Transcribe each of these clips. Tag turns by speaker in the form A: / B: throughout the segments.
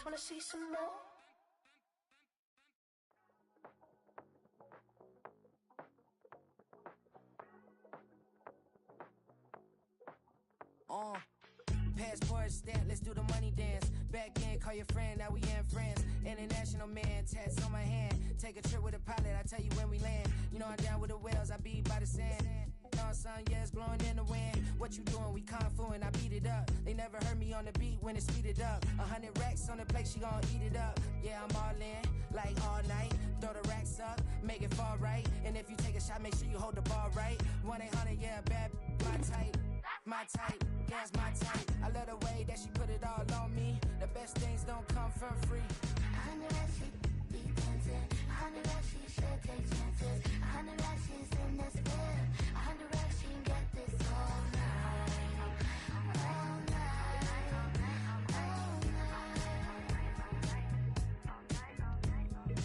A: wanna see some more.
B: Passport stamp, let's do the money dance. Back in, call your friend, now we in friends. International man, tats on my hand. Take a trip with a pilot, I tell you when we land. You know I'm down with the whales, I be by the sand. On sun, yeah, it's blowing in the wind. What you doing? We kung fu and I beat it up. They never heard me on the beat when it's speeded up. 100 racks on the plate, she gon' eat it up. Yeah, I'm all in, like all night. Throw the racks up, make it fall right. And if you take a shot, make sure you hold the ball right. 1-800, yeah, bad, my type. My type, yeah, it's my type. I love the way that she put it all on me. The best things don't come from free.
C: 100 racks, she be dancing. 100 racks, she should take chances. 100 racks, she's in this bed. 100 racks, she can get this all night. All night. All night.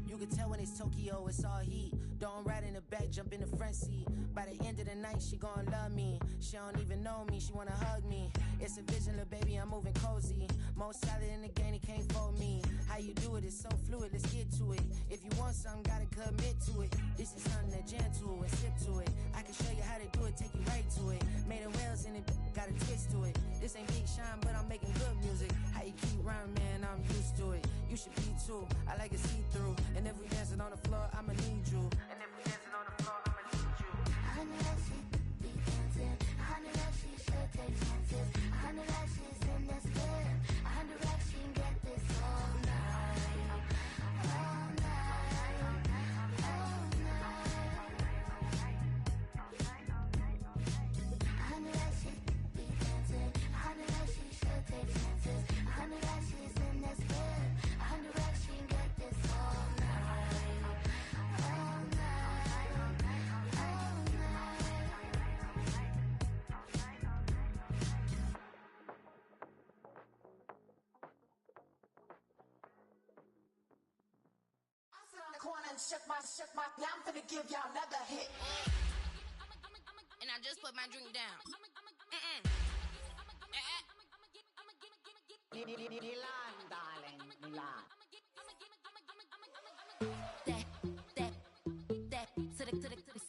B: You can tell when it's Tokyo, it's all heat. Don't ride in the back, jump in the front seat. By the end of the night, she gon' love me. She don't even know me, she wanna hug me. It's a vision, little baby, I'm moving cozy. Most solid in the game, he can't fold me. How you do it, it's so fluid, let's get to it. If you want something, gotta commit to it. This is something that jam to and sip to it. I can show you how to do it, take you right to it. Made a wheels in it, got a twist to it. This ain't Big Sean, but I'm making good music. How you keep rhyming, man, I'm used to it. You should be too, I like it see-through. And if we dancing on the floor, I'ma need you. And if we dancing on the floor, I'ma need you.
C: 100 racks, she be dancing. 100 racks, she should take chances. 100 racks, she's in this bed. 100 racks, she can get this all night. All night. All night. 100 racks, she be dancing. 100 racks, she should take chances. 100 racks, she's in this bed. 100 racks, she can get this all night. All night. All
A: Corner and shook my, now I'm finna give y'all another hit.
D: And I just put my drink down.
E: Milan, darling, Milan.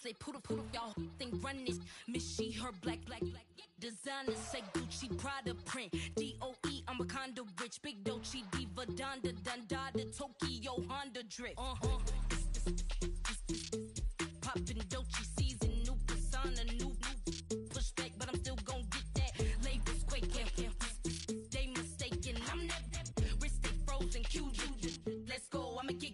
D: Say poodle, y'all think run this. Miss she, her black, designer say Gucci, Prada print. DOE, I'm a condo rich. Big Dolce, Diva, Donda, Dundada, Tokyo, Honda drip. Poppin' Dolce season, new persona, new pushback, but I'm still gon' get that. Labels quaking, they mistaken. I'm that wrist stay frozen, Q. Let's go, I'ma get.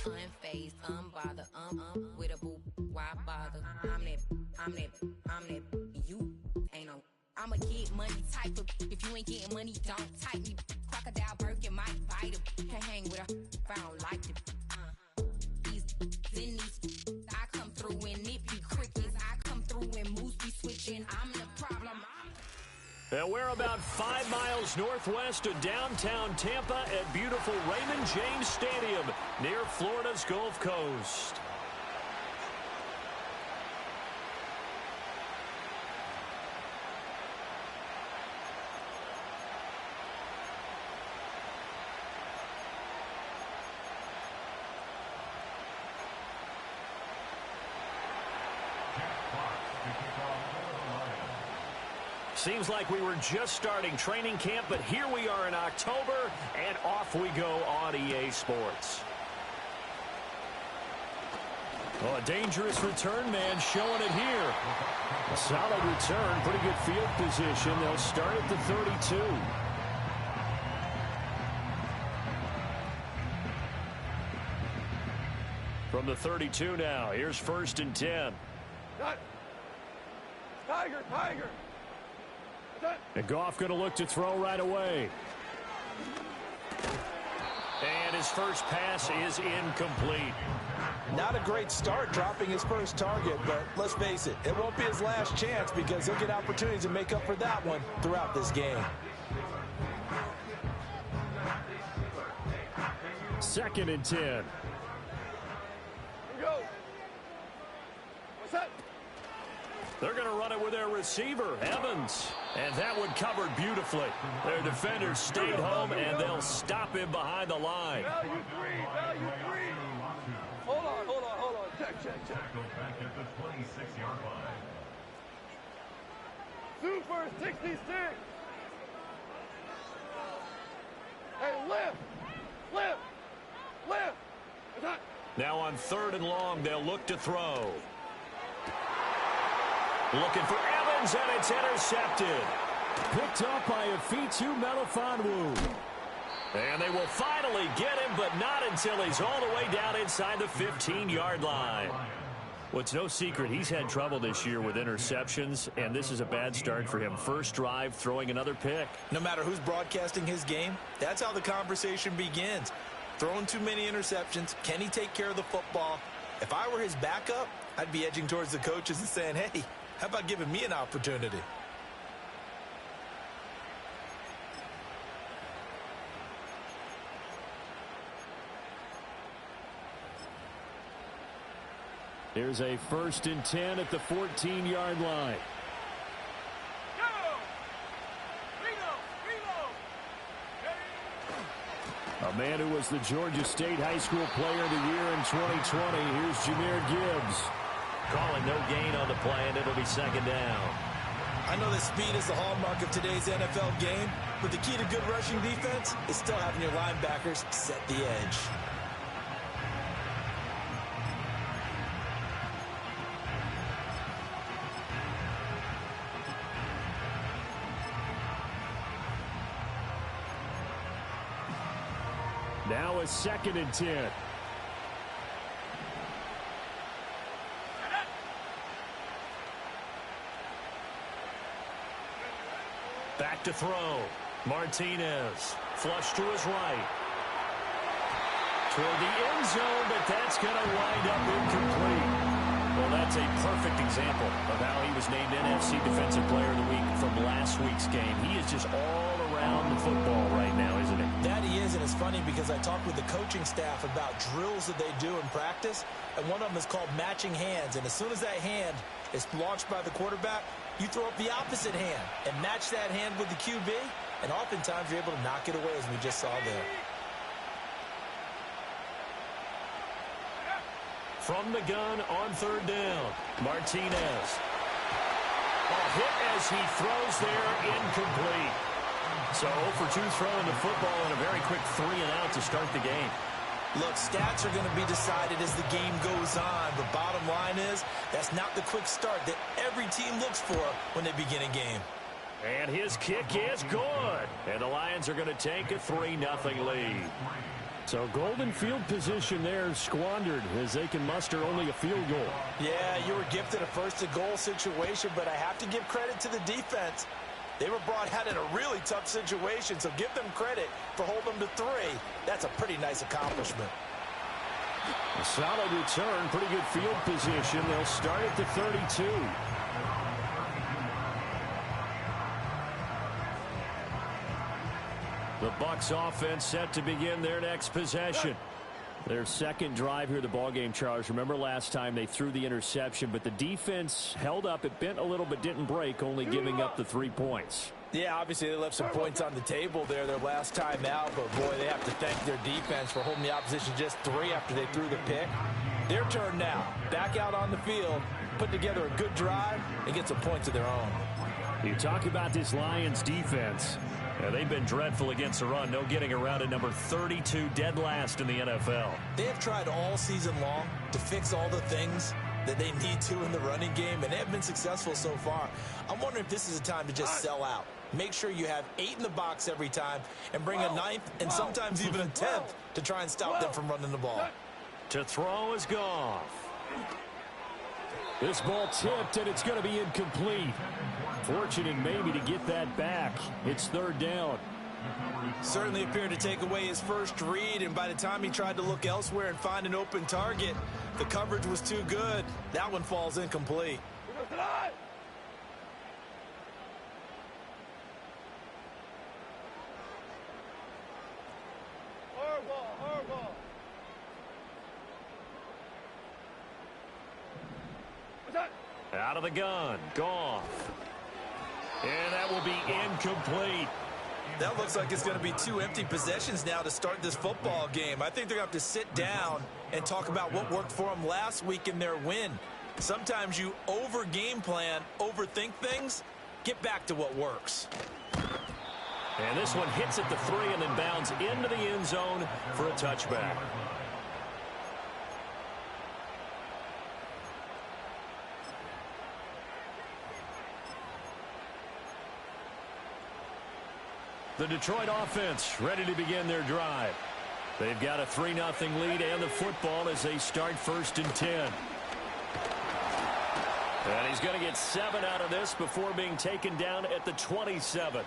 D: Unfazed, unbothered, with a boo, why bother? I'm that, you ain't no. I'ma get money type of, if you ain't getting money, don't type me. Crocodile Birkin might bite him. Can't hang with her if I don't like them. These, I come through and it be crickets. I come through and moose be switching. I'm the problem.
F: And we're about 5 miles northwest of downtown Tampa at beautiful Raymond James Stadium near Florida's Gulf Coast. Seems like we were just starting training camp, but here we are in October, and off we go on EA Sports. Oh, a dangerous return man showing it here. A solid return, pretty good field position. They'll start at the 32. From the 32 now, here's 1st and 10.
G: Tiger!
F: And Goff going to look to throw right away. And his first pass is incomplete.
G: Not a great start dropping his first target, but let's face it, it won't be his last chance because he'll get opportunities to make up for that one throughout this game.
F: 2nd and 10.
H: Go. What's that?
F: They're going to run it with their receiver, Evans. And that one covered beautifully. Their defenders stayed home, and they'll stop him behind the line.
H: Value three. Hold on. Check.
I: Back at the 26-yard line.
H: Super 66. Hey, lift.
F: Now on 3rd and long, they'll look to throw. Looking for Evans, and it's intercepted. Picked up by Afitu Melifonwu. And they will finally get him, but not until he's all the way down inside the 15-yard line. Well, it's no secret he's had trouble this year with interceptions, and this is a bad start for him. First drive, throwing another pick.
G: No matter who's broadcasting his game, that's how the conversation begins. Throwing too many interceptions, can he take care of the football? If I were his backup, I'd be edging towards the coaches and saying, hey, how about giving me an opportunity?
F: Here's a 1st and 10 at the 14-yard line. A man who was the Georgia State High School Player of the Year in 2020. Here's Jahmyr Gibbs. Calling no gain on the play, and it'll be 2nd down.
G: I know that speed is the hallmark of today's NFL game, but the key to good rushing defense is still having your linebackers set the edge.
F: Now a 2nd and 10. Back to throw. Martinez. Flush to his right. Toward the end zone, but that's going to wind up incomplete. Well, that's a perfect example of how he was named NFC Defensive Player of the Week from last week's game. He is just all around the football right now, isn't he?
G: That he is, and it's funny because I talked with the coaching staff about drills that they do in practice, and one of them is called matching hands. And as soon as that hand is launched by the quarterback, you throw up the opposite hand and match that hand with the QB, and oftentimes you're able to knock it away, as we just saw there.
F: From the gun on 3rd down, Martinez. A hit as he throws there, incomplete. So 0 for 2 throwing the football and a very quick 3 and out to start the game.
G: Look, stats are going to be decided as the game goes on, but bottom line is that's not the quick start that every team looks for when they begin a game.
F: And his kick is good. And the Lions are going to take a 3-0 lead. So golden field position there squandered as they can muster only a field goal.
G: Yeah, you were gifted a first-to-goal situation, but I have to give credit to the defense. They were brought out in a really tough situation, so give them credit for holding them to 3. That's a pretty nice accomplishment.
F: A solid return, pretty good field position. They'll start at the 32. The Bucs offense set to begin their next possession. Their second drive here, the ballgame, Charles. Remember last time they threw the interception, but the defense held up. It bent a little but didn't break, only giving up the 3 points.
G: Yeah, obviously they left some points on the table there their last time out, but boy, they have to thank their defense for holding the opposition just 3 after they threw the pick. Their turn now. Back out on the field, put together a good drive, and get some points of their own.
F: You talk about this Lions defense. They've been dreadful against the run. No getting around at number 32, dead last in the NFL.
G: They have tried all season long to fix all the things that they need to in the running game, and they have been successful so far. I'm wondering if this is a time to just sell out. Make sure you have 8 in the box every time and bring a 9th and sometimes even a 10th to try and stop them from running the ball.
F: To throw is Goff. This ball tipped, and it's going to be incomplete. Fortunate maybe to get that back. It's 3rd down.
G: Certainly appeared to take away his first read, and by the time he tried to look elsewhere and find an open target, the coverage was too good. That one falls incomplete.
F: Out of the gun, Goff. And that will be incomplete.
G: That looks like it's going to be 2 empty possessions now to start this football game. I think they're going to have to sit down and talk about what worked for them last week in their win. Sometimes you over-game plan, overthink things, get back to what works.
F: And this one hits at the 3 and then bounds into the end zone for a touchback. The Detroit offense ready to begin their drive. They've got a 3-0 lead and the football as they start 1st and 10. And he's going to get 7 out of this before being taken down at the 27.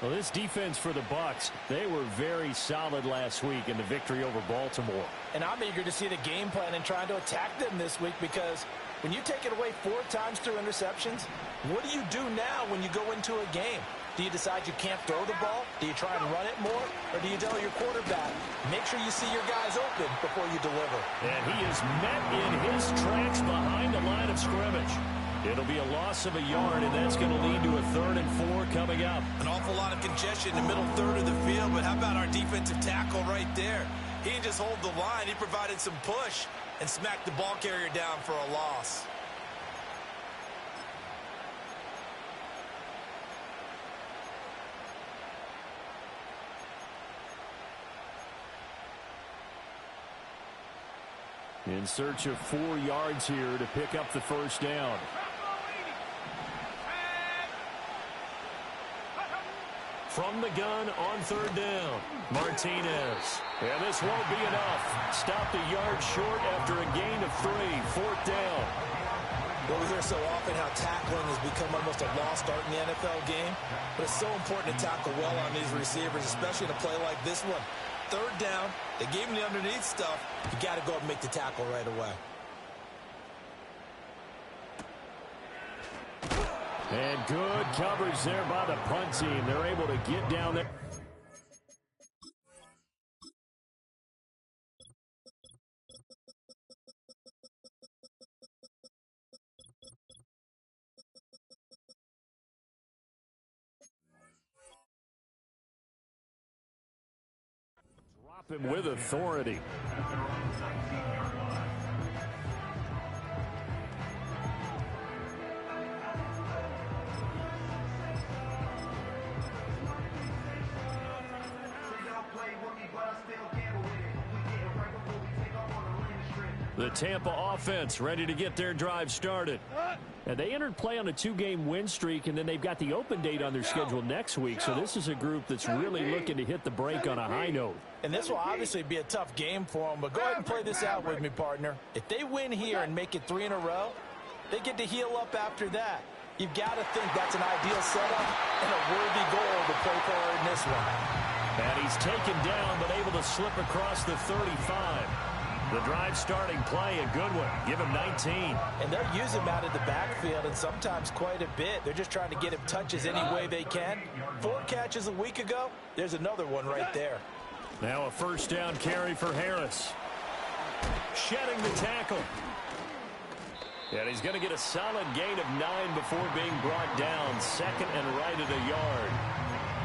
F: Well, this defense for the Bucs, they were very solid last week in the victory over Baltimore.
G: And I'm eager to see the game plan and trying to attack them this week, because when you take it away 4 times through interceptions, what do you do now when you go into a game? Do you decide you can't throw the ball? Do you try and run it more? Or do you tell your quarterback, make sure you see your guys open before you deliver?
F: And he is met in his tracks behind the line of scrimmage. It'll be a loss of a yard, and that's going to lead to a 3rd and 4 coming up.
G: An awful lot of congestion in the middle third of the field, but how about our defensive tackle right there? He didn't just hold the line. He provided some push and smacked the ball carrier down for a loss.
F: In search of 4 yards here to pick up the 1st down. From the gun on 3rd down, Martinez. And this won't be enough. Stopped a yard short after a gain of 3. 4th down.
G: Well, we hear so often how tackling has become almost a lost art in the NFL game. But it's so important to tackle well on these receivers, especially in a play like this one. 3rd down, they gave him the underneath stuff. You got to go up and make the tackle right away.
F: And good coverage there by the punt team. They're able to get down there. Drop him with authority. The Tampa offense ready to get their drive started. And they entered play on a 2-game win streak, and then they've got the open date on their schedule next week. So this is a group that's really looking to hit the break on a high note.
G: And this will obviously be a tough game for them, but go ahead and play this out with me, partner. If they win here and make it 3 in a row, they get to heal up after that. You've got to think that's an ideal setup and a worthy goal to play for in this one.
F: And he's taken down, but able to slip across the 35. The drive starting play, a good one. Give him 19.
G: And they'll use him out of the backfield, and sometimes quite a bit. They're just trying to get him touches any way they can. 4 catches a week ago. There's another one right there.
F: Now a 1st down carry for Harris. Shedding the tackle. And he's going to get a solid gain of 9 before being brought down. 2nd and right at a yard.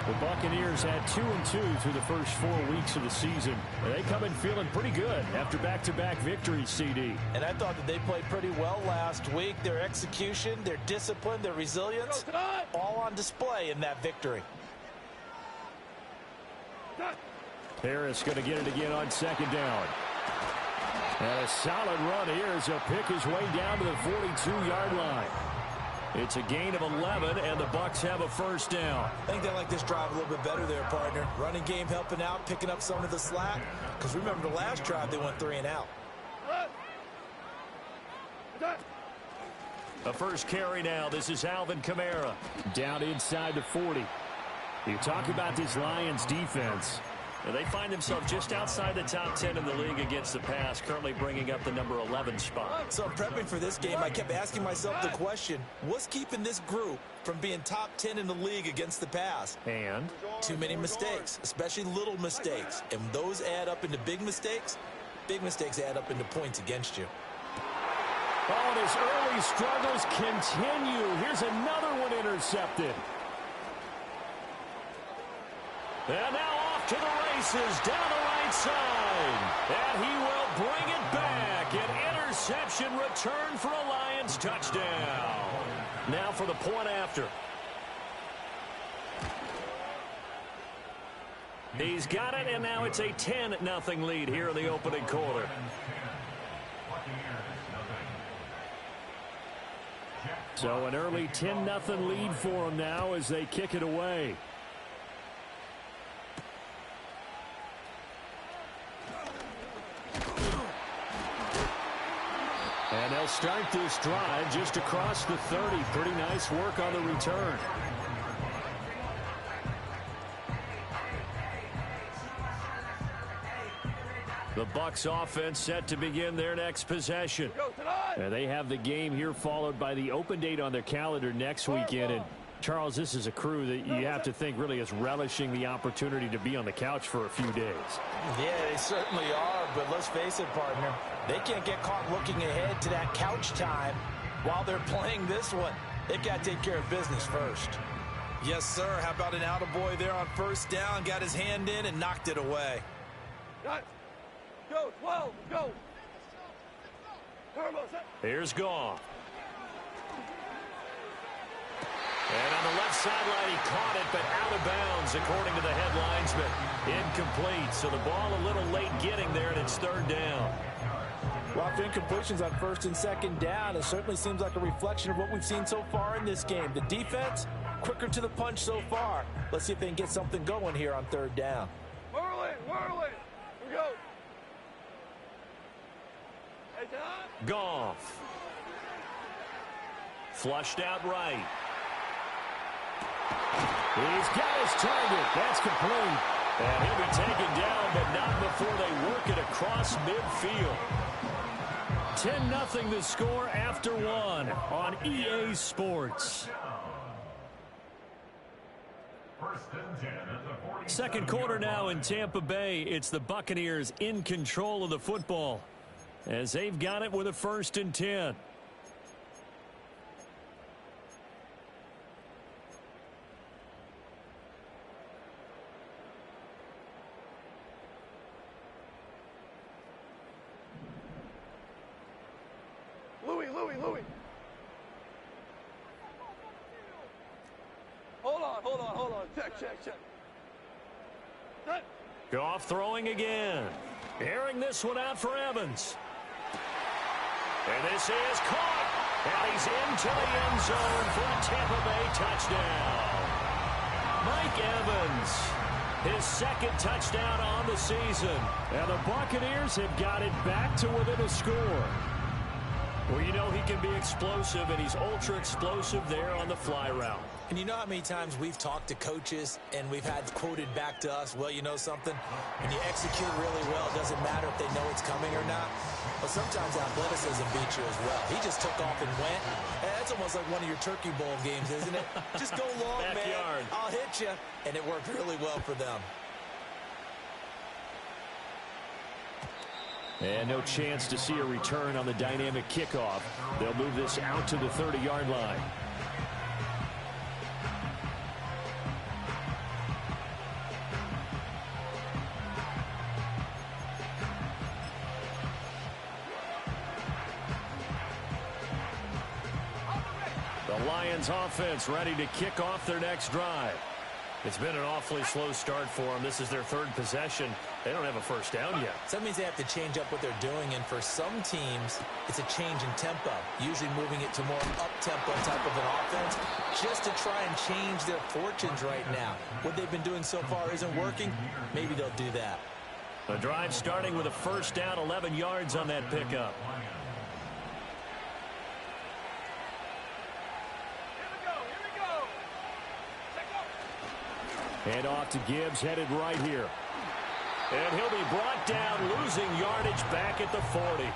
F: The Buccaneers had 2-2 through the first 4 weeks of the season. And they come in feeling pretty good after back-to-back victories, CD.
G: And I thought that they played pretty well last week. Their execution, their discipline, their resilience, all on display in that victory.
F: Harris going to get it again on 2nd down. And a solid run here as he'll pick his way down to the 42-yard line. It's a gain of 11, and the Bucs have a 1st down.
G: I think they like this drive a little bit better there, partner. Running game helping out, picking up some of the slack. Because remember the last drive, they went 3 and out.
F: A 1st carry now. This is Alvin Kamara. Down inside the 40. You talk about this Lions defense. They find themselves just outside the top 10 in the league against the pass, currently bringing up the number 11 spot.
G: So prepping for this game, I kept asking myself the question, what's keeping this group from being top 10 in the league against the pass?
F: And
G: too many mistakes, especially little mistakes. And those add up into big mistakes. Big mistakes add up into points against you.
F: Oh, and his early struggles continue. Here's another one intercepted. And now off to the races down the right side. And he will bring it back. An interception return for a Lions touchdown. Now for the point after. He's got it, and now it's a 10-0 lead here in the opening quarter. So an early 10-0 lead for him now as they kick it away. And they'll start this drive just across the 30. Pretty nice work on the return. The Bucs offense set to begin their next possession. And they have the game here followed by the open date on their calendar next weekend. And Charles, this is a crew that you have to think really is relishing the opportunity to be on the couch for a few days.
G: Yeah, they certainly are, but let's face it, partner. They can't get caught looking ahead to that couch time while they're playing this one. They've got to take care of business first. Yes, sir. How about an attaboy there on first down? Got his hand in and knocked it away.
H: Go, 12, go.
F: Here's Goff. And on the left sideline, he caught it, but out of bounds, according to the head linesman. Incomplete, so the ball a little late getting there, and it's third down.
G: Lots of incompletions on first and second down. It certainly seems like a reflection of what we've seen so far in this game. The defense, quicker to the punch so far. Let's see if they can get something going here on third down.
H: Whirling. Here we go. Hey, John.
F: Goff. Flushed out right. He's got his target. That's complete. And he'll be taken down, but not before they work it across midfield. 10-0 the score after one on EA Sports. Second quarter now in Tampa Bay. It's the Buccaneers in control of the football as they've got it with a 1st and 10.
H: Louis. Hold on. Check.
F: Goff throwing again. Airing this one out for Evans. And this is caught. And he's into the end zone for a Tampa Bay touchdown. Mike Evans, his second touchdown on the season. And the Buccaneers have got it back to within a score. Well, you know he can be explosive, and he's ultra explosive there on the fly route.
G: And you know how many times we've talked to coaches and we've had quoted back to us, well, you know something? When you execute really well, it doesn't matter if they know it's coming or not. But sometimes athleticism beats you as well. He just took off and went. And that's almost like one of your Turkey Bowl games, isn't it? Just go long, man. I'll hit you. And it worked really well for them.
F: And no chance to see a return on the dynamic kickoff. They'll move this out to the 30-yard line. The Lions offense ready to kick off their next drive. It's been an awfully slow start for them. This is their third possession. They don't have a first down yet.
G: So that means they have to change up what they're doing, and for some teams, it's a change in tempo, usually moving it to more up-tempo type of an offense, just to try and change their fortunes right now. What they've been doing so far isn't working. Maybe they'll do that.
F: The drive starting with a first down, 11 yards on that pickup. And off to Gibbs, headed right here. And he'll be brought down, losing yardage back at the 40.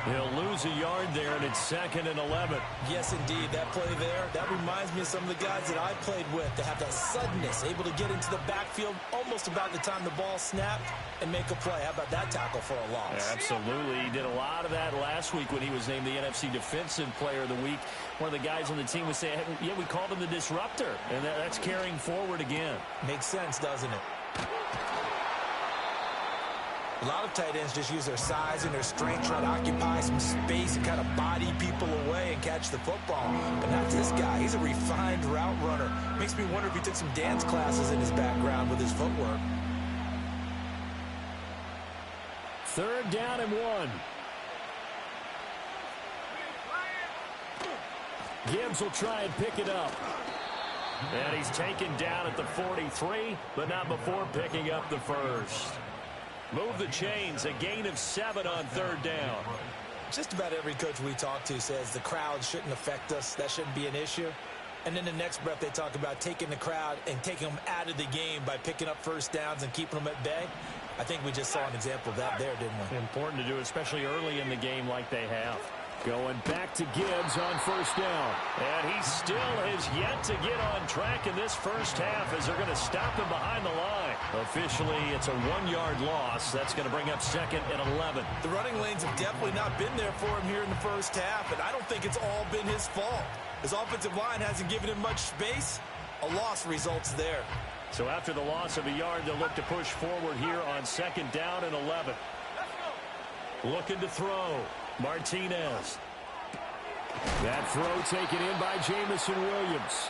F: He'll lose a yard there, and it's 2nd and 11.
G: Yes, indeed. That play there, that reminds me of some of the guys that I played with that have that suddenness, able to get into the backfield almost about the time the ball snapped and make a play. How about that tackle for a loss?
F: Yeah, absolutely. He did a lot of that last week when he was named the NFC Defensive Player of the Week. One of the guys on the team would say, hey, yeah, we called him the disruptor, and that's carrying forward again.
G: Makes sense, doesn't it? A lot of tight ends just use their size and their strength, try to occupy some space and kind of body people away and catch the football. But not this guy. He's a refined route runner. Makes me wonder if he took some dance classes in his background with his footwork.
F: 3rd down and 1. Gibbs will try and pick it up. And he's taken down at the 43, but not before picking up the first. Move the chains, a gain of 7 on 3rd down.
G: Just about every coach we talk to says the crowd shouldn't affect us. That shouldn't be an issue. And then the next breath they talk about taking the crowd and taking them out of the game by picking up first downs and keeping them at bay. I think we just saw an example of that there, didn't we?
F: Important to do, especially early in the game like they have. Going back to Gibbs on 1st down. And he still has yet to get on track in this first half as they're going to stop him behind the line. Officially, it's a 1-yard loss. That's going to bring up 2nd and 11.
G: The running lanes have definitely not been there for him here in the first half, and I don't think it's all been his fault. His offensive line hasn't given him much space. A loss results there.
F: So after the loss of a yard, they'll look to push forward here on 2nd down and 11. Looking to throw. Martinez. That throw taken in by Jamison Williams.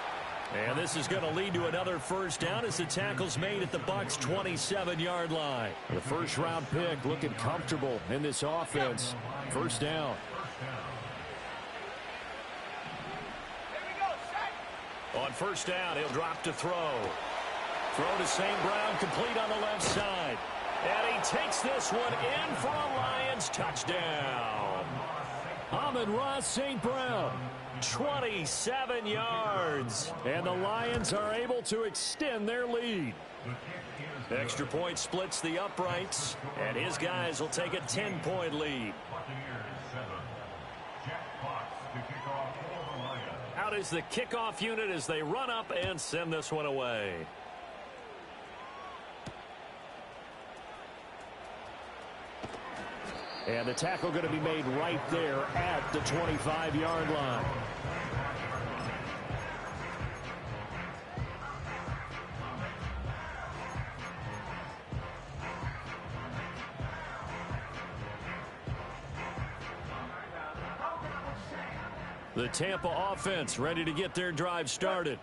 F: And this is going to lead to another first down as the tackle's made at the Bucs' 27-yard line. The first-round pick looking comfortable in this offense. First down. On 1st down, he'll drop to throw. Throw to St. Brown, complete on the left side. And he takes this one in for a Lions touchdown. Amon-Ra St. Brown, 27 yards. And the Lions are able to extend their lead. Extra point splits the uprights, and his guys will take a 10-point lead. Out is the kickoff unit as they run up and send this one away. And the tackle going to be made right there at the 25-yard line. The Tampa offense ready to get their drive started.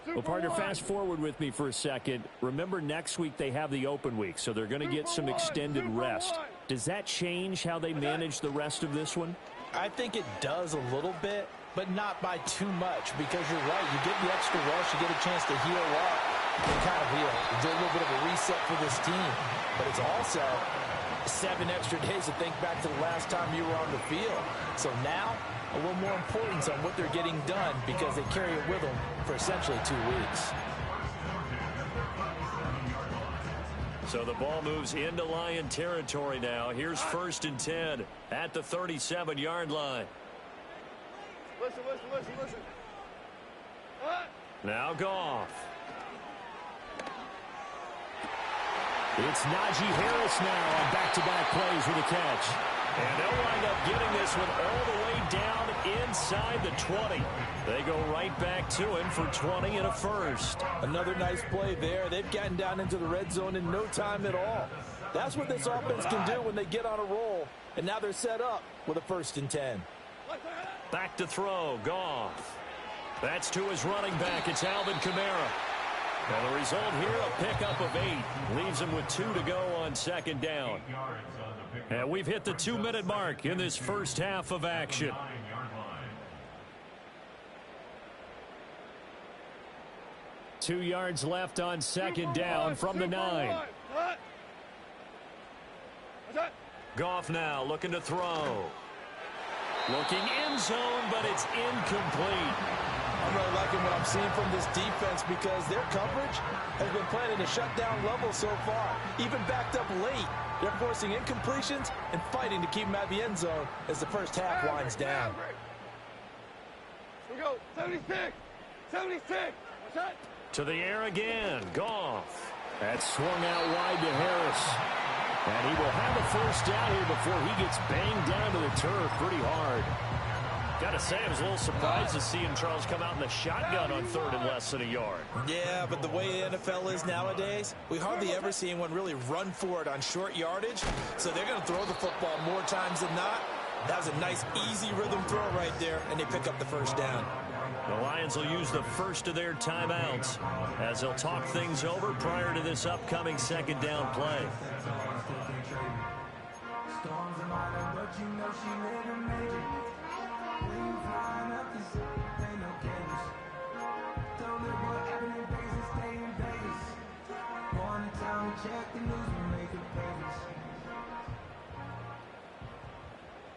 F: Well, partner, fast forward with me for a second. Remember, next week they have the open week, so they're going to get some extended rest. Does that change how they manage the rest of this one?
G: I think it does a little bit, but not by too much, because you're right. You get the extra rest, you get a chance to heal up and kind of do a little bit of a reset for this team. But it's also 7 extra days to think back to the last time you were on the field. So now, a little more importance on what they're getting done because they carry it with them for essentially 2 weeks.
F: So the ball moves into Lion territory now. Here's 1st and 10 at the 37-yard line.
H: Listen.
F: Now Goff. It's Najee Harris now on back-to-back plays with a catch. And they'll wind up getting this one all the way down inside the 20. They go right back to him for 20 and a first.
G: Another nice play there. They've gotten down into the red zone in no time at all. That's what this offense can do when they get on a roll. And now they're set up with a 1st and 10.
F: Back to throw, Goff. That's to his running back. It's Alvin Kamara. And the result here, a pickup of 8. Leaves him with 2 to go on 2nd down. And we've hit the 2-minute mark in this first half of action. 2 yards left on 2nd down from the 9. Goff now looking to throw. Looking end zone, but it's incomplete.
G: I'm really liking what I'm seeing from this defense because their coverage has been playing at a shutdown level so far. Even backed up late, they're forcing incompletions and fighting to keep them at the end zone as the first half winds down.
H: We go, 76, 76. What's that?
F: To the air again, Goff. That swung out wide to Harris. And he will have a first down here before he gets banged down to the turf pretty hard. Got to say, I was a little surprised to see Charles come out in the shotgun on 3rd and less than a yard.
G: Yeah, but the way the NFL is nowadays, we hardly ever see anyone really run for it on short yardage. So they're going to throw the football more times than not. That was a nice, easy rhythm throw right there, and they pick up the first down.
F: The Lions will use the first of their timeouts as they'll talk things over prior to this upcoming second down play.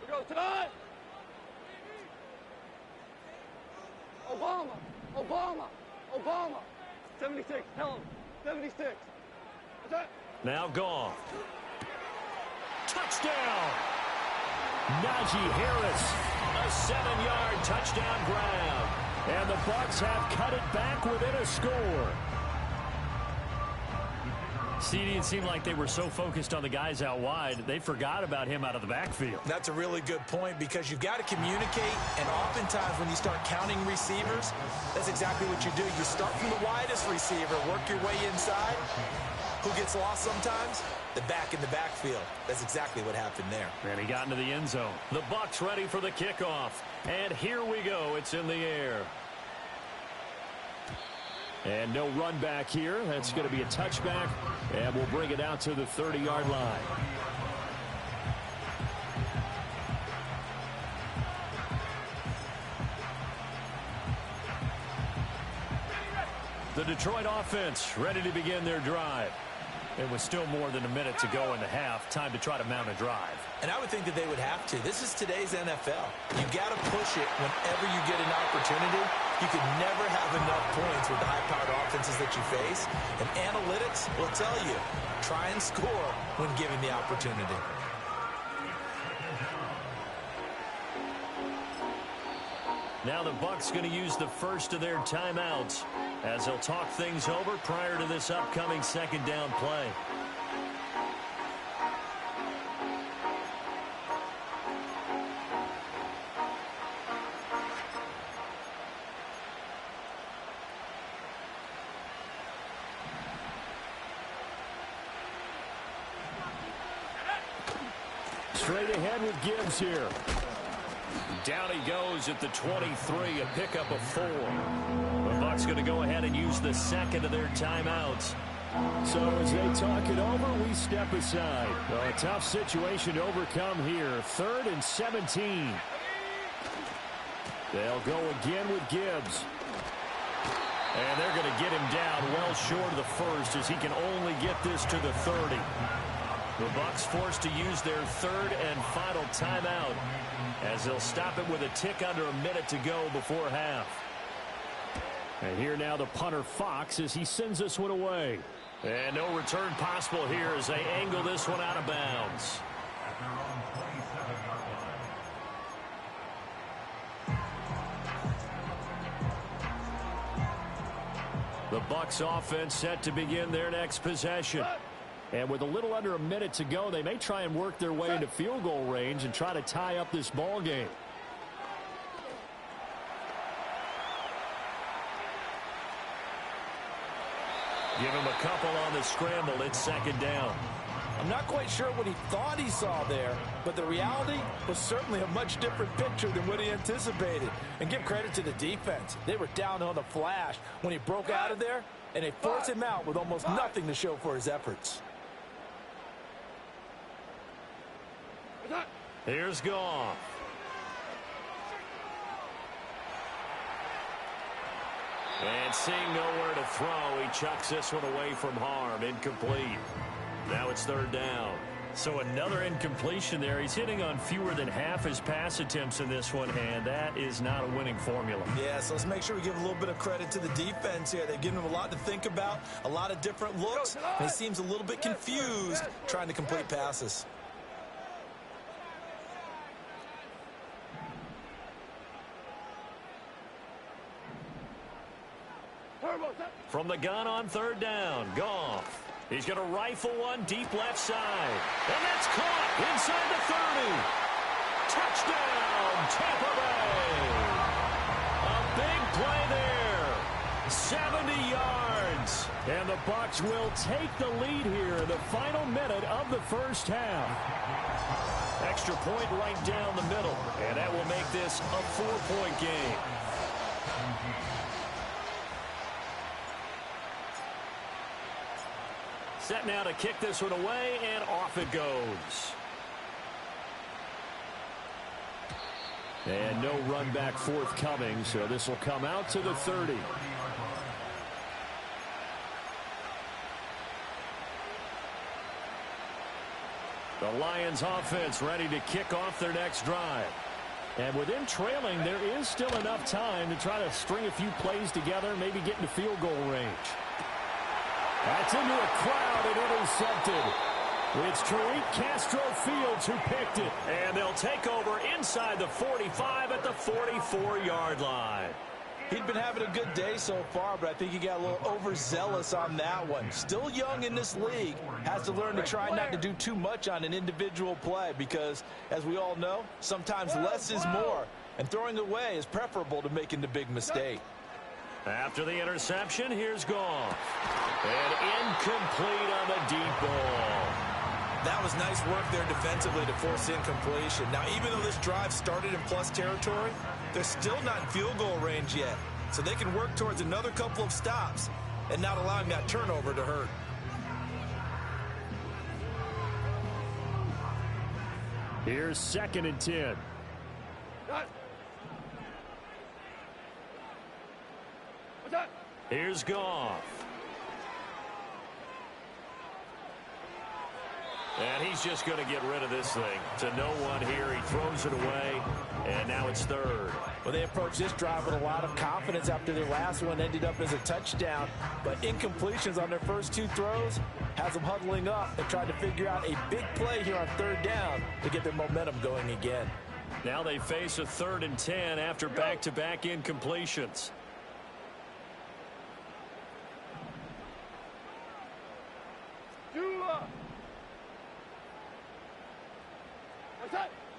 H: We go, Todd. Obama. 76, tell him. 76. What's that?
F: Now Goff. Touchdown! Najee Harris, a 7-yard touchdown grab. And the Bucs have cut it back within a score. See, it didn't seem like they were so focused on the guys out wide, they forgot about him out of the backfield.
G: That's a really good point because you've got to communicate, and oftentimes when you start counting receivers, that's exactly what you do. You start from the widest receiver, work your way inside. Who gets lost sometimes? The back in the backfield. That's exactly what happened there.
F: And he got into the end zone. The Bucs ready for the kickoff. And here we go. It's in the air. And no run back here. That's going to be a touchback. And we'll bring it out to the 30-yard line. The Detroit offense ready to begin their drive. It was still more than a minute to go in the half. Time to try to mount a drive.
G: And I would think that they would have to. This is today's NFL. You got to push it whenever you get an opportunity. You can never have enough points with the high-powered offenses that you face. And analytics will tell you, try and score when given the opportunity.
F: Now the Bucs going to use the first of their timeouts as they'll talk things over prior to this upcoming second down play. Straight ahead with Gibbs here. Down he goes at the 23, a pickup of 4. The Bucs going to go ahead and use the second of their timeouts. So as they talk it over, we step aside. Well, a tough situation to overcome here. 3rd and 17. They'll go again with Gibbs. And they're going to get him down well short of the first as he can only get this to the 30. The Bucs forced to use their 3rd and final timeout as they'll stop it with a tick under a minute to go before half. And here now the punter Fox as he sends this one away. And no return possible here as they angle this one out of bounds. The Bucs offense set to begin their next possession. And with a little under a minute to go, they may try and work their way into field goal range and try to tie up this ball game. Give him a couple on the scramble. It's second down.
G: I'm not quite sure what he thought he saw there, but the reality was certainly a much different picture than what he anticipated. And give credit to the defense. They were down on the flash when he broke out of there, and they forced him out with almost nothing to show for his efforts.
F: Here's Goff. And seeing nowhere to throw, he chucks this one away from harm. Incomplete. Now it's 3rd down. So another incompletion there. He's hitting on fewer than half his pass attempts in this one, and that is not a winning formula.
G: Yeah, so let's make sure we give a little bit of credit to the defense here. They've given him a lot to think about, a lot of different looks, and he seems a little bit confused trying to complete passes.
F: From the gun on third down, Goff. He's going to rifle one deep left side. And that's caught inside the 30. Touchdown, Tampa Bay. A big play there. 70 yards. And the Bucs will take the lead here in the final minute of the first half. Extra point right down the middle. And that will make this a 4-point game. Set now to kick this one away, and off it goes. And no run back forthcoming, so this will come out to the 30. The Lions offense ready to kick off their next drive. And with them trailing, there is still enough time to try to string a few plays together, maybe get into field goal range. That's into a crowd and intercepted. It's Tariq Castro Fields who picked it. And they'll take over inside the 45 at the 44-yard line.
G: He'd been having a good day so far, but I think he got a little overzealous on that one. Still young in this league. Has to learn to try not to do too much on an individual play because, as we all know, sometimes less is more. And throwing away is preferable to making the big mistake.
F: After the interception, here's Goff. And incomplete on the deep ball.
G: That was nice work there defensively to force incompletion. Now, even though this drive started in plus territory, they're still not in field goal range yet. So they can work towards another couple of stops and not allowing that turnover to hurt.
F: Here's 2nd and 10. Here's Goff. And he's just going to get rid of this thing. To no one here. He throws it away. And now it's 3rd.
G: Well, they approached this drive with a lot of confidence after their last one ended up as a touchdown. But incompletions on their first 2 throws has them huddling up and trying to figure out a big play here on 3rd down to get their momentum going again.
F: Now they face a 3rd and 10 after back-to-back incompletions.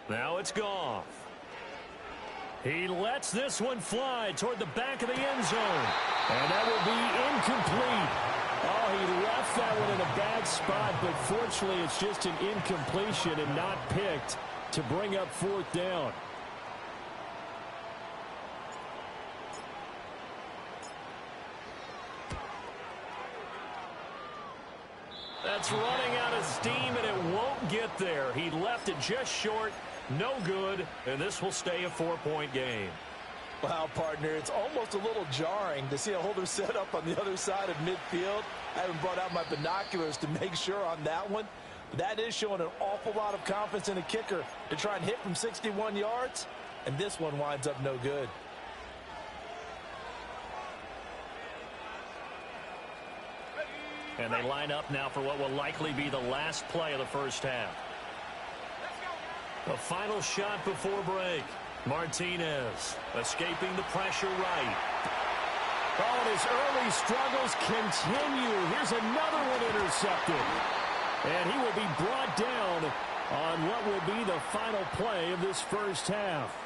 F: Now it's Goff. He lets this one fly toward the back of the end zone. And that will be incomplete. Oh, he left that one in a bad spot, but fortunately it's just an incompletion and not picked to bring up 4th down. That's running out of steam, and it won't get there. He left it just short. No good, and this will stay a 4-point game.
G: Wow, partner, it's almost a little jarring to see a holder set up on the other side of midfield. I haven't brought out my binoculars to make sure on that one. But that is showing an awful lot of confidence in a kicker to try and hit from 61 yards, and this one winds up no good.
F: And they line up now for what will likely be the last play of the first half. The final shot before break. Martinez escaping the pressure right. Oh, and his early struggles continue. Here's another one intercepted. And he will be brought down on what will be the final play of this first half.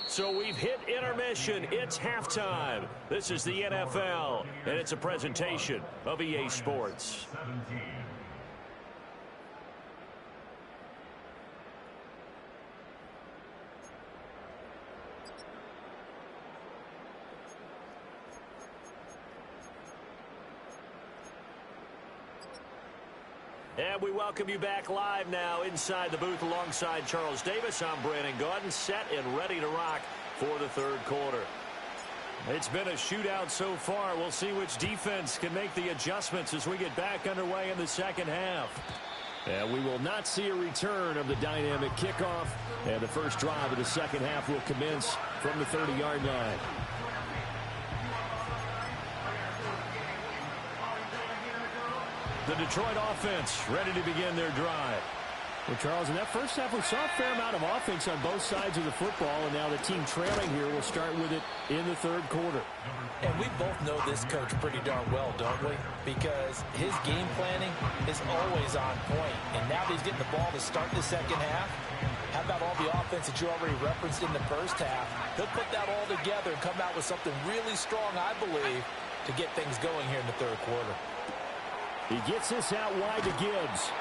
F: So we've hit intermission. It's halftime. This is the NFL, and it's a presentation of EA Sports.
I: 17.
F: And we welcome you back live now inside the booth alongside Charles Davis. I'm Brandon Gaudin, set and ready to rock for the 3rd quarter. It's been a shootout so far. We'll see which defense can make the adjustments as we get back underway in the second half. And we will not see a return of the dynamic kickoff. And the first drive of the second half will commence from the 30-yard line. The Detroit offense ready to begin their drive. Well, Charles, in that first half, we saw a fair amount of offense on both sides of the football, and now the team trailing here will start with it in the third quarter.
G: And we both know this coach pretty darn well, don't we? Because his game planning is always on point. And now that he's getting the ball to start the second half, how about all the offense that you already referenced in the first half? He'll put that all together and come out with something really strong, I believe, to get things going here in the third quarter.
F: He gets this out wide to Gibbs.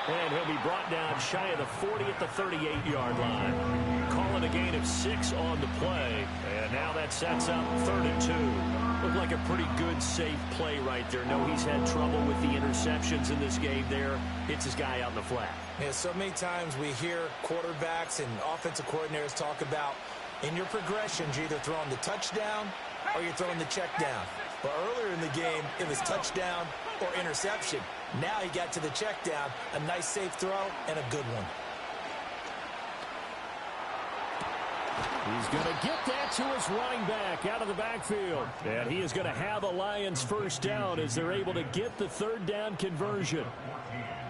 F: And he'll be brought down shy of the 40 at the 38-yard line. Calling a gain of 6 on the play. And now that sets up 3rd and 2. Looked like a pretty good, safe play right there. No, he's had trouble with the interceptions in this game there. Hits his guy out in the flat.
G: Yeah, so many times we hear quarterbacks and offensive coordinators talk about in your progressions, you're either throwing the touchdown or you're throwing the check down. Well, earlier in the game, it was touchdown or interception. Now he got to the check down, a nice safe throw, and a good one.
F: He's going to get that to his running back out of the backfield. And he is going to have a Lions first down as they're able to get the third down conversion.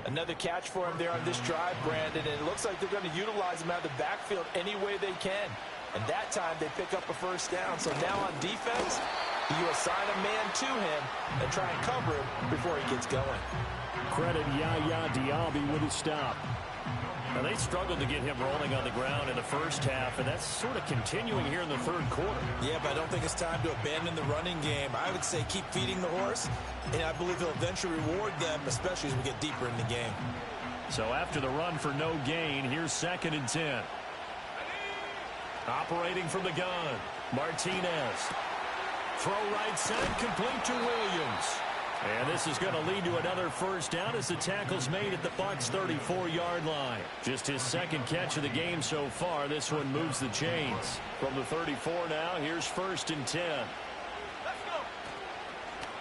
G: Another catch for him there on this drive, Brandon, and it looks like they're going to utilize him out of the backfield any way they can. And that time they pick up a first down. So now on defense, you assign a man to him and try and cover him before he gets going.
F: Credit Yaya Diaby with his stop. Now they struggled to get him rolling on the ground in the first half, and that's sort of continuing here in the third quarter.
G: Yeah, but I don't think it's time to abandon the running game. I would say keep feeding the horse, and I believe he'll eventually reward them, especially as we get deeper in the game.
F: So after the run for no gain, here's 2nd and 10. Operating from the gun, Martinez. Throw right side, complete to Williams. And this is going to lead to another first down as the tackle's made at the Bucs 34-yard line. Just his second catch of the game so far. This one moves the chains. From the 34 now, here's 1st and 10.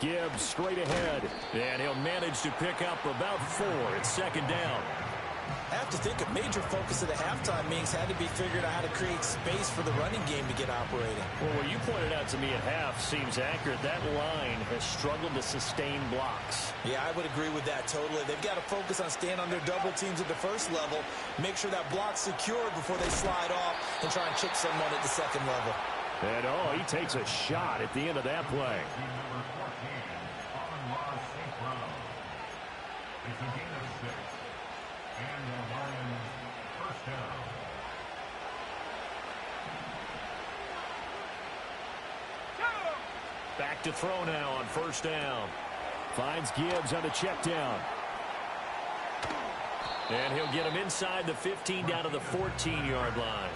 F: Gibbs straight ahead. And he'll manage to pick up about 4. It's 2nd down.
G: I have to think a major focus of the halftime meetings had to be figuring out how to create space for the running game to get operating.
F: Well, what you pointed out to me at half seems accurate. That line has struggled to sustain blocks.
G: Yeah, I would agree with that totally. They've got to focus on staying on their double teams at the first level, make sure that block's secured before they slide off and try and chip someone at the second level.
F: And, he takes a shot at the end of that play. Back to throw now on 1st down. Finds Gibbs on a check down. And he'll get him inside the 15 down to the 14-yard line.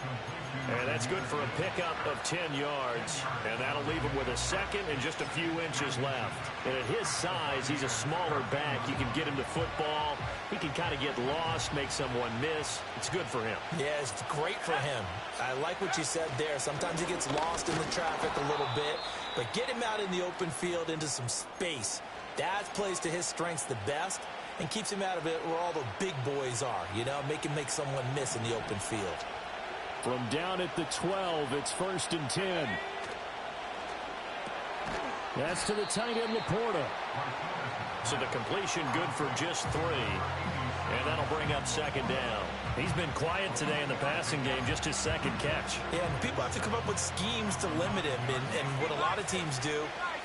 F: And that's good for a pickup of 10 yards. And that'll leave him with a second and just a few inches left. And at his size, he's a smaller back. You can get him to football. He can kind of get lost, make someone miss. It's good for him.
G: Yeah, it's great for him. I like what you said there. Sometimes he gets lost in the traffic a little bit. But get him out in the open field into some space. That plays to his strengths the best and keeps him out of it where all the big boys are. You know, make him make someone miss in the open field.
F: From down at the 12, it's 1st and 10. That's to the tight end, Laporta. So the completion good for just 3. And that'll bring up 2nd down. He's been quiet today in the passing game, just his 2nd catch.
G: Yeah, and people have to come up with schemes to limit him. And what a lot of teams do,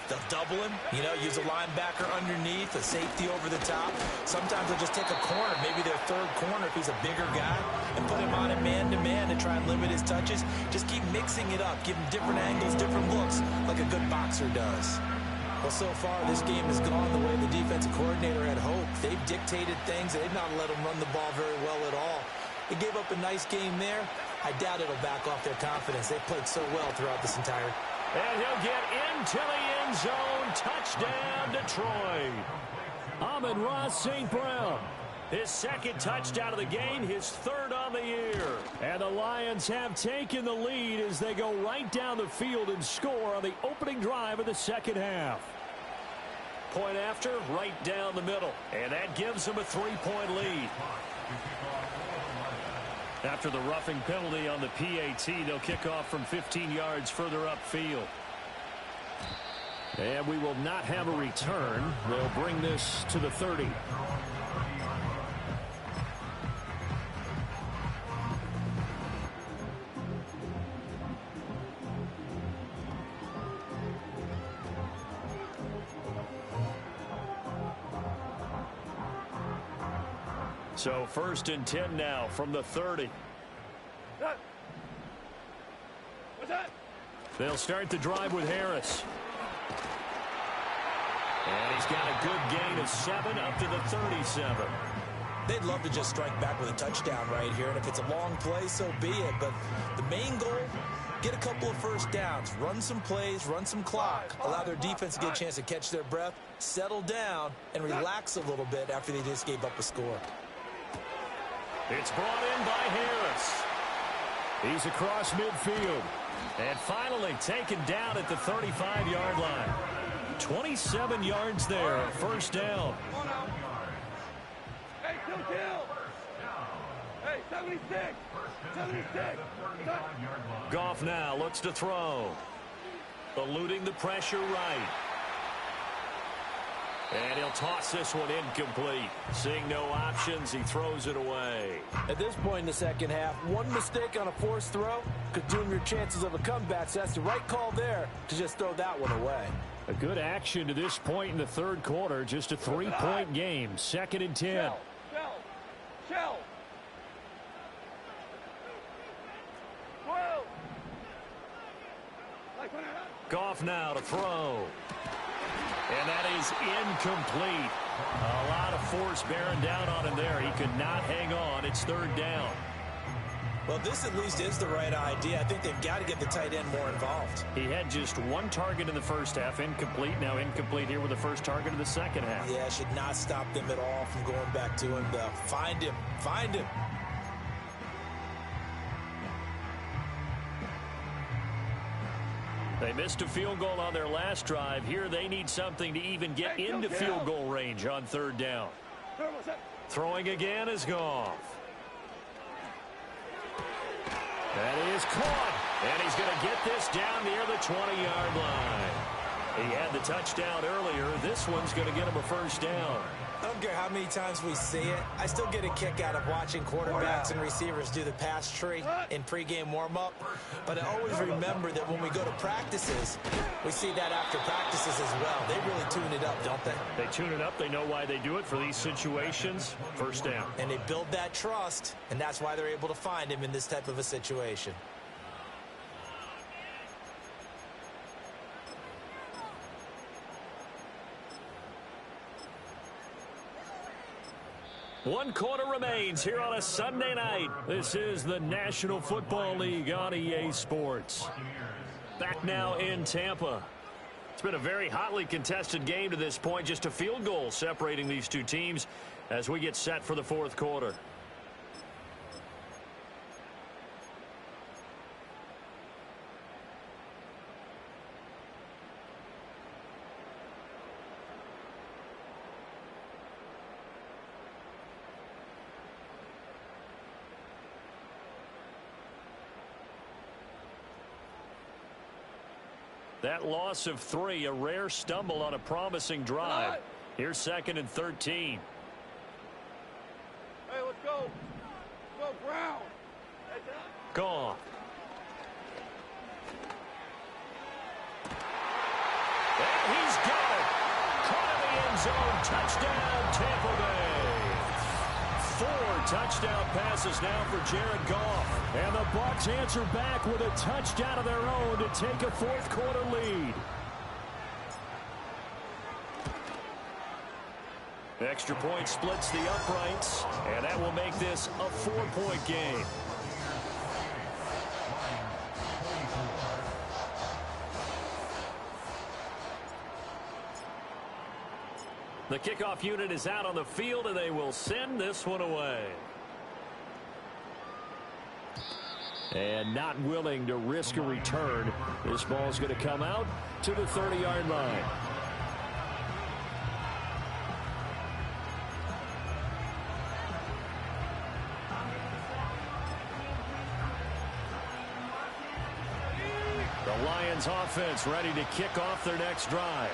G: they'll double him, use a linebacker underneath, a safety over the top. Sometimes they'll just take a corner, maybe their 3rd corner if he's a bigger guy, and put him on a man-to-man to try and limit his touches. Just keep mixing it up, give him different angles, different looks, like a good boxer does. Well, so far, this game has gone the way the defensive coordinator had hoped. They've dictated things, and they've not let him run the ball very well at all. They gave up a nice game there. I doubt it'll back off their confidence. They've played so well throughout this entire.
F: And he'll get into the end zone. Touchdown, Detroit. Amon-Ra St. Brown. His second touchdown of the game, his third on the year. And the Lions have taken the lead as they go right down the field and score on the opening drive of the second half. Point after, right down the middle. And that gives them a 3-point lead. After the roughing penalty on the PAT, they'll kick off from 15 yards further upfield. And we will not have a return. They'll bring this to the 30. So 1st and 10 now from the 30.
H: What's that?
F: They'll start the drive with Harris. And he's got a good gain of 7 up to the 37.
G: They'd love to just strike back with a touchdown right here, and if it's a long play, so be it. But the main goal, get a couple of first downs, run some plays, run some clock, allow their defense to get a chance to catch their breath, settle down, and relax a little bit after they just gave up a score.
F: It's brought in by Harris. He's across midfield. And finally taken down at the 35-yard line. 27 yards there, first down.
H: Hey, kill. Hey, 76. 76.
F: Goff now looks to throw. Eluding the pressure right. And he'll toss this one incomplete. Seeing no options, he throws it away.
J: At this point in the second half, one mistake on a forced throw could doom your chances of a comeback. So that's the right call there to just throw that one away.
F: A good action to this point in the third quarter. Just a 3-point game. 2nd and 10.
H: Shell. 12.
F: Goff now to throw. And that is incomplete. A lot of force bearing down on him there. He could not hang on. It's 3rd down.
G: Well, this at least is the right idea. I think they've got to get the tight end more involved.
F: He had just 1 target in the first half. Incomplete. Now incomplete here with the first target of the second half.
G: Yeah, should not stop them at all from going back to him. Find him.
F: They missed a field goal on their last drive. Here they need something to even get into field goal range on 3rd down. Throwing again is Goff. That is caught. And he's going to get this down near the 20-yard line. He had the touchdown earlier. This one's going to get him a first down.
G: I don't care how many times we see it. I still get a kick out of watching quarterbacks and receivers do the pass tree in pregame warm-up. But I always remember that when we go to practices, we see that after practices as well. They really tune it up, don't they?
F: They tune it up. They know why they do it for these situations. First down.
G: And they build that trust, and that's why they're able to find him in this type of a situation.
F: One quarter remains here on a Sunday night. This is the National Football League on EA Sports. Back now in Tampa. It's been a very hotly contested game to this point. Just a field goal separating these two teams as we get set for the fourth quarter. That loss of 3, a rare stumble on a promising drive. Here's 2nd and 13.
H: Hey, let's go. Go, Brown.
F: Gone. And he's got it. Caught in the end zone. Touchdown, Tampa Bay. 4 touchdown passes now for Jared Goff. And the Bucs answer back with a touchdown of their own to take a fourth quarter lead. Extra point splits the uprights, and that will make this a 4-point game. The kickoff unit is out on the field, and they will send this one away. And not willing to risk a return. This ball is going to come out to the 30-yard line. The Lions offense ready to kick off their next drive.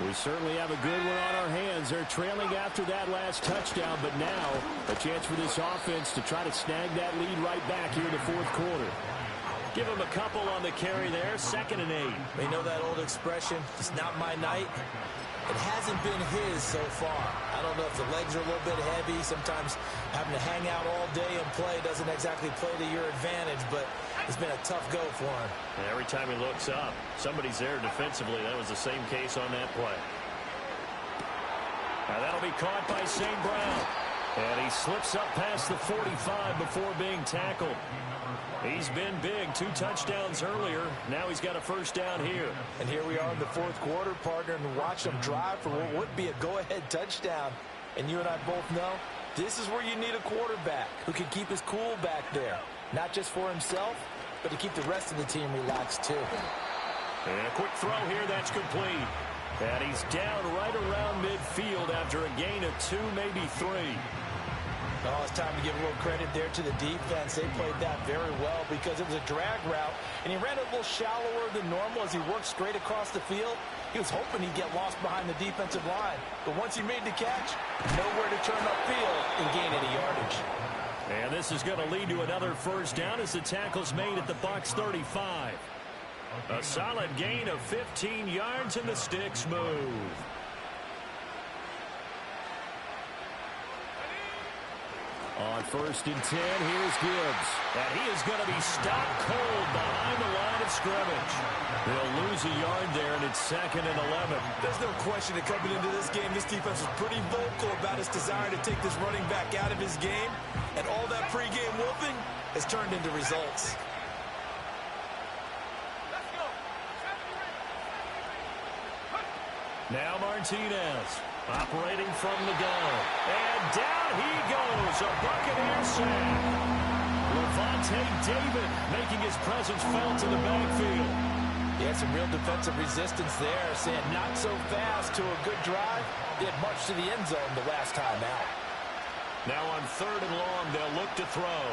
F: We certainly have a good one on our hands. They're trailing after that last touchdown, but now a chance for this offense to try to snag that lead right back here in the fourth quarter. Give him a couple on the carry there, 2nd and 8.
G: They know that old expression, it's not my night. It hasn't been his so far. I don't know if the legs are a little bit heavy. Sometimes having to hang out all day and play doesn't exactly play to your advantage, but it's been a tough go for him.
F: And every time he looks up, somebody's there defensively. That was the same case on that play. Now that'll be caught by St. Brown. And he slips up past the 45 before being tackled. He's been big. 2 touchdowns earlier. Now he's got a first down here.
G: And here we are in the fourth quarter, partner, and watch him drive for what would be a go-ahead touchdown. And you and I both know this is where you need a quarterback who can keep his cool back there. Not just for himself, but to keep the rest of the team relaxed too.
F: And a quick throw here that's complete. And he's down right around midfield after a gain of 2, maybe 3.
G: Oh, it's time to give a little credit there to the defense. They played that very well because it was a drag route, and he ran a little shallower than normal as he worked straight across the field. He was hoping he'd get lost behind the defensive line, but once he made the catch, nowhere to turn upfield and gain any yardage.
F: And this is going to lead to another first down as the tackle's made at the Bucs 35. A solid gain of 15 yards, and the sticks move. On 1st and 10, here's Gibbs. And he is going to be stopped cold behind the line of scrimmage. They'll lose a yard there, and it's 2nd and 11.
G: There's no question that coming into this game, this defense was pretty vocal about its desire to take this running back out of his game. And all that pregame whooping has turned into results.
F: Now Martinez operating from the gun. And down he goes. A Buccaneer sack. Levante David making his presence felt in the backfield.
G: He had some real defensive resistance there, saying not so fast to a good drive. Did much to the end zone the last time out.
F: Now on 3rd and long, they'll look to throw.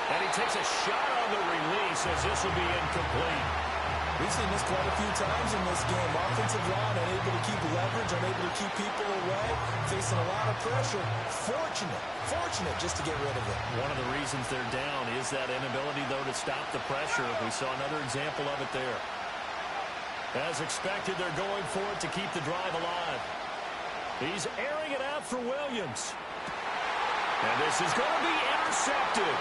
F: And he takes a shot on the release as this will be incomplete.
G: We've seen this quite a few times in this game. Offensive line unable to keep leverage, unable to keep people away, facing a lot of pressure. Fortunate just to get rid of it.
F: One of the reasons they're down is that inability, though, to stop the pressure. We saw another example of it there. As expected, they're going for it to keep the drive alive. He's airing it out for Williams. And this is going to be intercepted.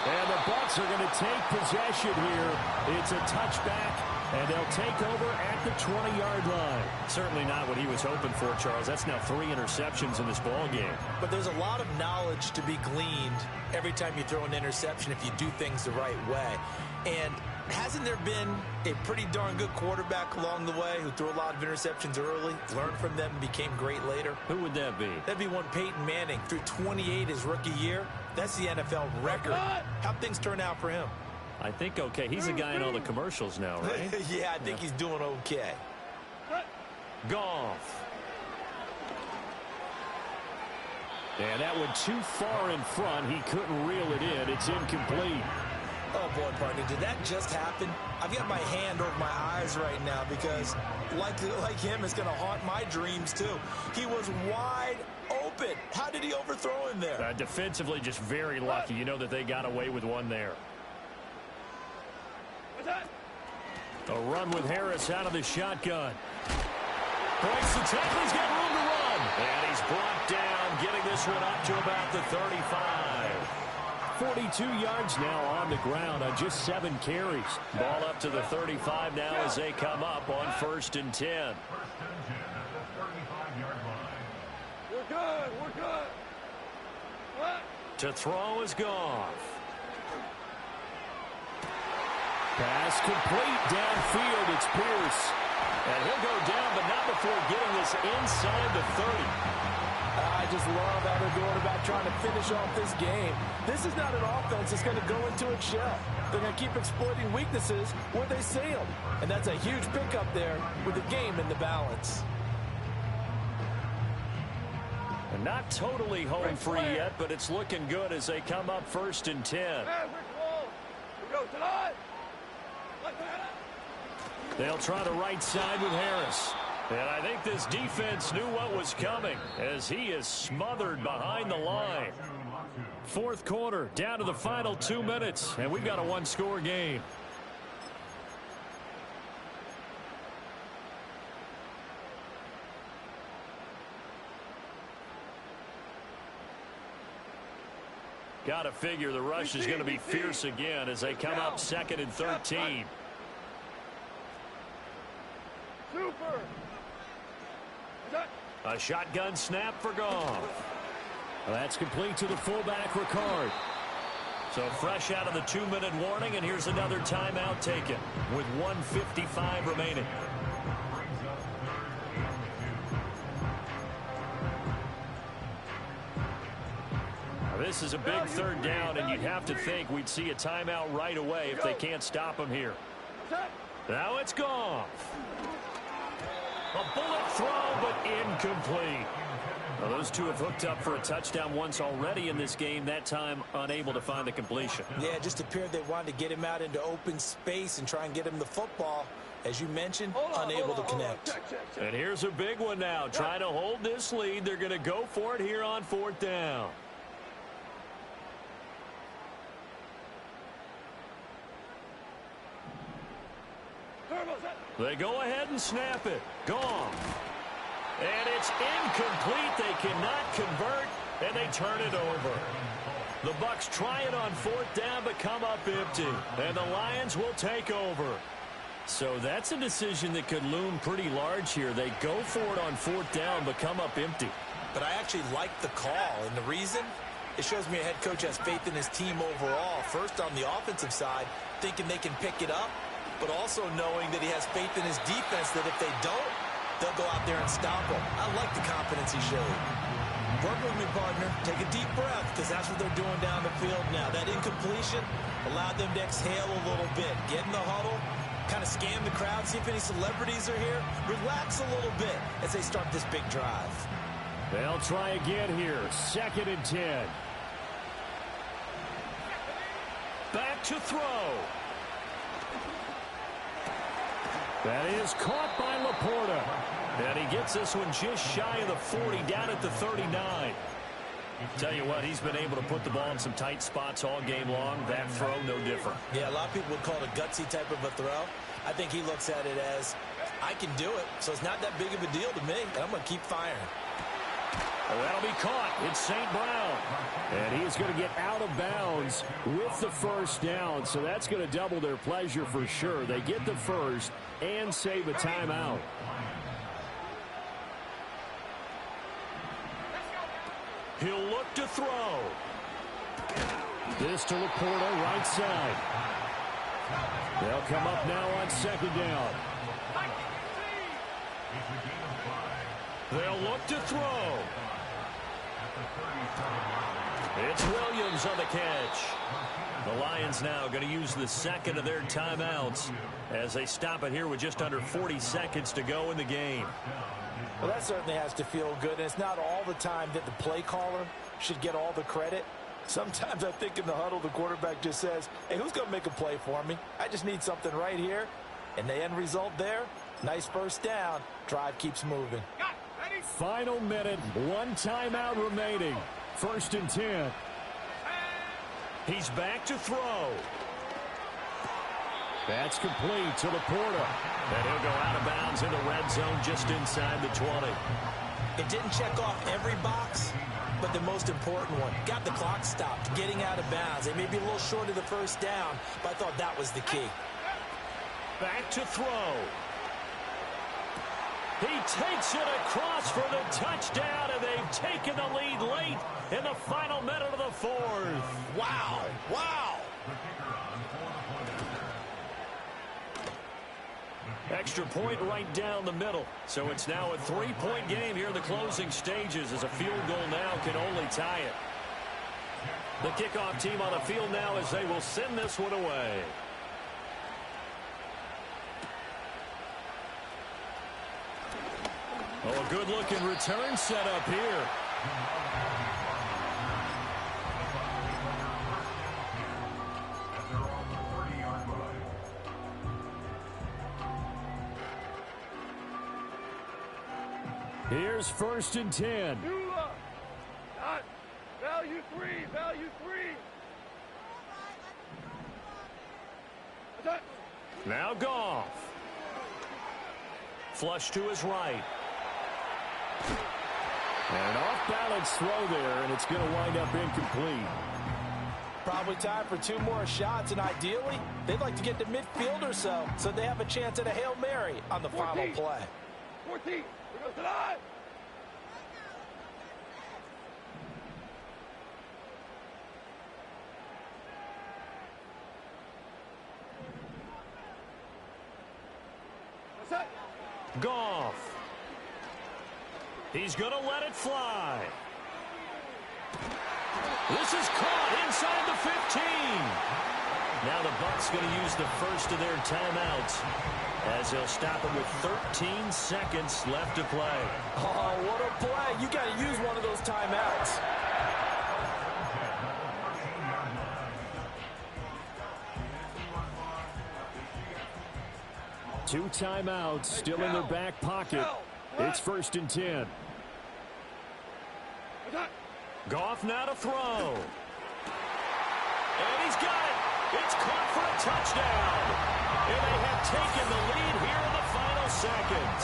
F: And the Bucs are going to take possession here. It's a touchback, and they'll take over at the 20-yard line. Certainly not what he was hoping for, Charles. That's now 3 interceptions in this ball game.
G: But there's a lot of knowledge to be gleaned every time you throw an interception if you do things the right way. And hasn't there been a pretty darn good quarterback along the way who threw a lot of interceptions early, learned from them, and became great later?
F: Who would that be?
G: That'd be one Peyton Manning. Threw 28 his rookie year. That's the NFL record. How'd things turn out for him?
F: I think okay. He's a guy in all the commercials now, right?
G: Yeah, I think he's doing okay.
F: Goff. And that went too far in front. He couldn't reel it in. It's incomplete.
G: Oh, boy, partner, did that just happen? I've got my hand over my eyes right now because, like him, it's going to haunt my dreams, too. He was wide open. How did he overthrow him there?
F: Defensively, just very lucky. You know that they got away with one there. A run with Harris out of the shotgun. Breaks the tackle. He's got room to run. And he's brought down, getting this one up to about the 35. 42 yards now on the ground on just 7 carries. Ball up to the 35 now as they come up on 1st and 10.
H: We're good. What?
F: To throw is Goff. Pass complete downfield. It's Pierce. And he'll go down, but not before getting this inside the 30.
J: I just love how they're going about trying to finish off this game. This is not an offense that's going to go into its shell. They're going to keep exploiting weaknesses where they see them. And that's a huge pickup there with the game in the balance.
F: And not totally home free yet, but it's looking good as they come up 1st and 10. They'll try the right side with Harris. And I think this defense knew what was coming as he is smothered behind the line. 4th quarter, down to the final 2 minutes, and we've got a one-score game. Got to figure the rush is going to be fierce again as they come up 2nd and 13.
H: Super.
F: A shotgun snap for Goff. That's complete to the fullback, Ricard. So fresh out of the 2-minute warning, and here's another timeout taken with 1:55 remaining. Now, this is a big 3rd down, and you'd have to think we'd see a timeout right away if they can't stop him here. Now it's Goff. A bullet throw, but incomplete. Now, those two have hooked up for a touchdown once already in this game, that time unable to find the completion.
G: Yeah, it just appeared they wanted to get him out into open space and try and get him the football. As you mentioned, unable to connect.
F: And here's a big one now. Trying to hold this lead. They're going to go for it here on 4th down. They go ahead and snap it. Goff. And it's incomplete. They cannot convert, and they turn it over. The Bucs try it on 4th down, but come up empty. And the Lions will take over. So that's a decision that could loom pretty large here. They go for it on 4th down, but come up empty.
G: But I actually like the call, and the reason? It shows me a head coach has faith in his team overall. First, on the offensive side, thinking they can pick it up, but also knowing that he has faith in his defense that if they don't, they'll go out there and stop him. I like the confidence he showed. Work with me, partner. Take a deep breath, because that's what they're doing down the field now. That incompletion allowed them to exhale a little bit. Get in the huddle, kind of scan the crowd, see if any celebrities are here. Relax a little bit as they start this big drive.
F: They'll try again here. 2nd and 10. Back to throw. That is caught by Laporta. And he gets this one just shy of the 40, down at the 39. Tell you what, he's been able to put the ball in some tight spots all game long. That throw, no different.
G: Yeah, a lot of people would call it a gutsy type of a throw. I think he looks at it as, I can do it, so it's not that big of a deal to me, and I'm going to keep firing.
F: Well, that'll be caught. It's St. Brown. And he's going to get out of bounds with the 1st down, so that's going to double their pleasure for sure. They get the 1st and save a timeout. He'll look to throw. This to Laporta, right side. They'll come up now on 2nd down. They'll look to throw. It's Williams on the catch. The Lions now going to use the 2nd of their timeouts as they stop it here with just under 40 seconds to go in the game.
J: Well, that certainly has to feel good, and it's not all the time that the play caller should get all the credit. Sometimes I think in the huddle, the quarterback just says, hey, who's going to make a play for me? I just need something right here. And the end result there, nice 1st down. Drive keeps moving.
F: Final minute, 1 timeout remaining. 1st and 10. He's back to throw. That's complete to Laporta. And he'll go out of bounds in the red zone just inside the 20.
G: It didn't check off every box, but the most important one. Got the clock stopped, getting out of bounds. They may be a little short of the 1st down, but I thought that was the key.
F: Back to throw. He takes it across for the touchdown, and they've taken the lead late in the final minute of the 4th.
G: Wow, wow.
F: extra point right down the middle. So it's now a 3-point game here in the closing stages, as a field goal now can only tie it. The kickoff team on the field now as they will send this one away. Oh, a good-looking return set up here. Here's 1st and 10.
H: Value three.
F: Now Goff. Flush to his right. And an off-balance throw there, and it's going to wind up incomplete.
J: Probably time for 2 more shots, and ideally, they'd like to get to midfield or so they have a chance at a Hail Mary on the
H: 14.
J: final play.
H: 14. Here goes the line.
F: Goff. He's going to let it fly. This is caught inside the 15. Now the Bucs going to use the first of their timeouts, as they'll stop it with 13 seconds left to play.
J: Oh, what a play. You got to use one of those timeouts.
F: Two timeouts still in their back pocket. It's 1st and 10. Goff now to throw. And he's got it. It's caught for a touchdown. And they have taken the lead here in the final seconds.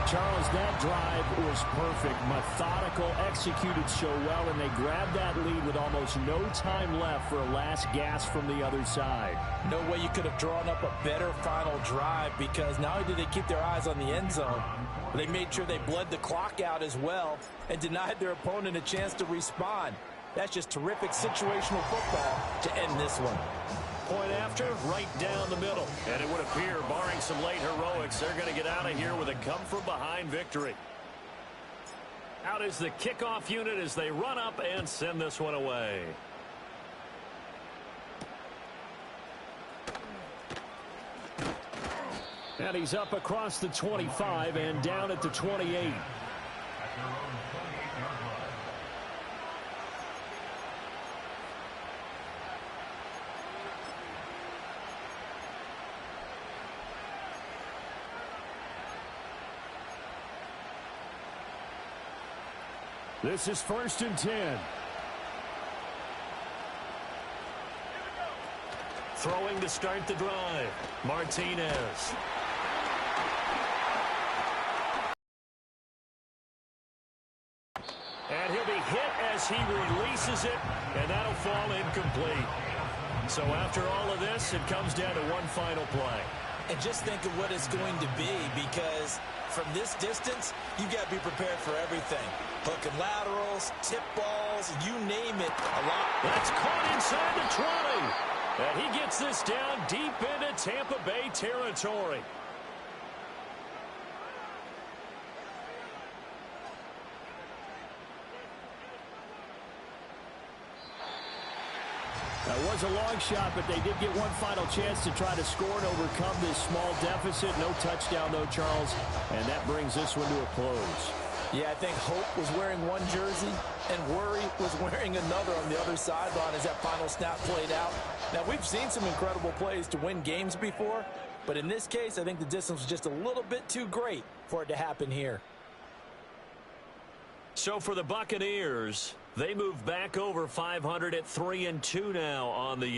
F: Charles, that drive was perfect. Methodical, executed so well, and they grabbed that lead with almost no time left for a last gasp from the other side.
J: No way you could have drawn up a better final drive, because not only did they keep their eyes on the end zone, but they made sure they bled the clock out as well and denied their opponent a chance to respond. That's just terrific situational football to end this one.
F: Point after, right down the middle. And it would appear, barring some late heroics, they're going to get out of here with a come-from-behind victory. Out is the kickoff unit as they run up and send this one away. And he's up across the 25 and down at the 28. This is 1st and 10. Throwing to start the drive, Martinez. And he'll be hit as he releases it, and that'll fall incomplete. So after all of this, it comes down to one final play.
G: And just think of what it's going to be, because from this distance, you got to be prepared for everything. Hook and laterals, tip balls, you name it. A lot.
F: That's caught inside the 20. And he gets this down deep into Tampa Bay territory. That was a long shot, but they did get one final chance to try to score and overcome this small deficit. No touchdown, though, Charles. And that brings this one to a close.
J: Yeah, I think Hope was wearing one jersey and Worry was wearing another on the other sideline as that final snap played out. Now, we've seen some incredible plays to win games before, but in this case, I think the distance was just a little bit too great for it to happen here.
F: So for the Buccaneers, they move back over 500 at 3-2 now on the year.